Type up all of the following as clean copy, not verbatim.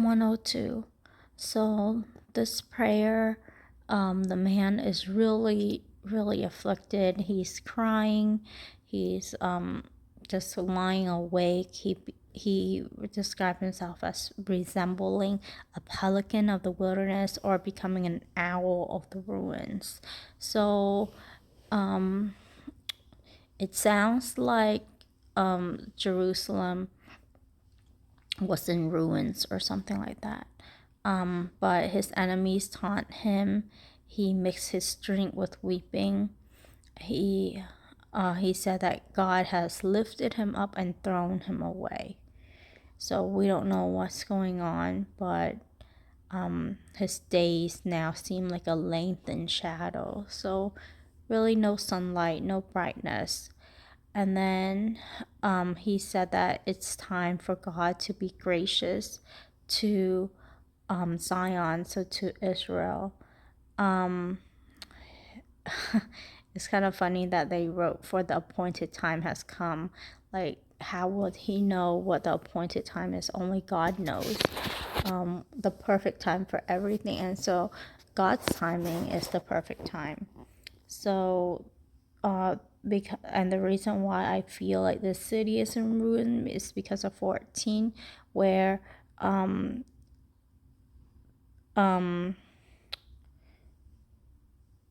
102. So this prayer, the man is really, really afflicted. He's crying. He's just lying awake. He described himself as resembling a pelican of the wilderness or becoming an owl of the ruins. So it sounds like Jerusalem was in ruins or something like that. But his enemies taunt him. He mixed his drink with weeping. He said that God has lifted him up and thrown him away. So we don't know what's going on, but his days now seem like a lengthened shadow. So really no sunlight, no brightness. And then he said that it's time for God to be gracious to Zion, so to Israel. It's kind of funny that they wrote, "For the appointed time has come." Like, how would he know what the appointed time is? Only God knows the perfect time for everything. And so God's timing is the perfect time. So and the reason why I feel like this city is in ruin is because of 14, where oh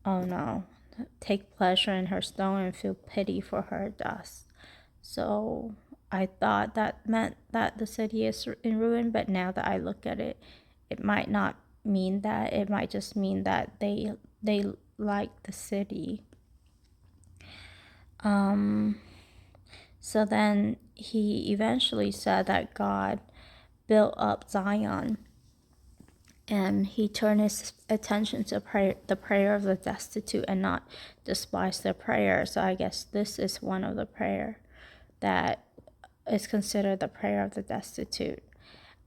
no, take pleasure in her stone and feel pity for her dust. So I thought that meant that the city is in ruin, but now that I look at it, it might not mean that. It might just mean that they like the city. So then he eventually said that God built up Zion, and he turned his attention to the prayer of the destitute and not despise their prayer. So I guess this is one of the prayer that is considered the prayer of the destitute.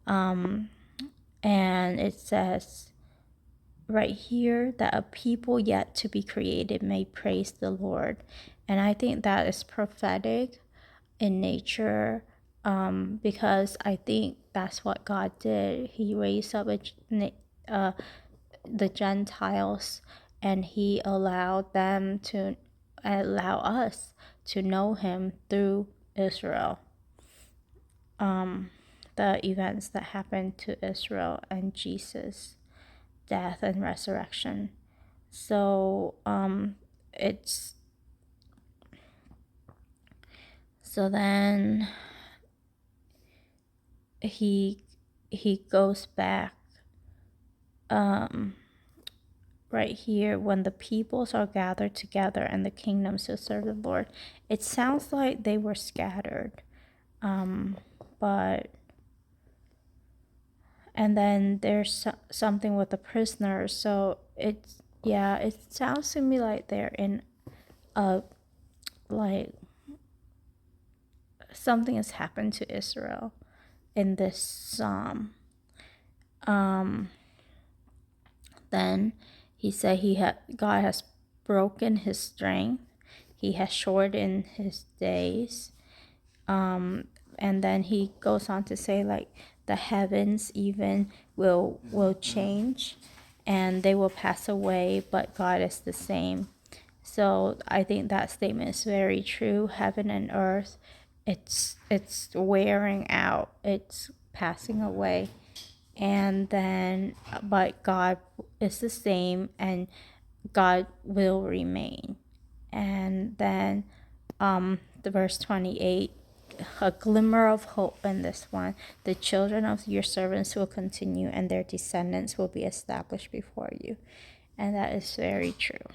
And it says right here that a people yet to be created may praise the Lord. And I think that is prophetic in nature, because I think that's what God did. He raised up the Gentiles, and he allowed them to allow us to know him through Israel. The events that happened to Israel and Jesus' death and resurrection. So it's so then he goes back right here, when the peoples are gathered together and the kingdoms to serve the Lord. It sounds like they were scattered, but and then there's something with the prisoners. So it sounds to me like they're in a like something has happened to Israel in this psalm. Then he said God has broken his strength. He has shortened his days. And then he goes on to say, like, the heavens even will change, and they will pass away, but God is the same. So I think that statement is very true. Heaven and earth, it's wearing out, it's passing away, and then but God is the same, and God will remain. And then the verse 28, a glimmer of hope in this one: the children of your servants will continue, and their descendants will be established before you. And that is very true.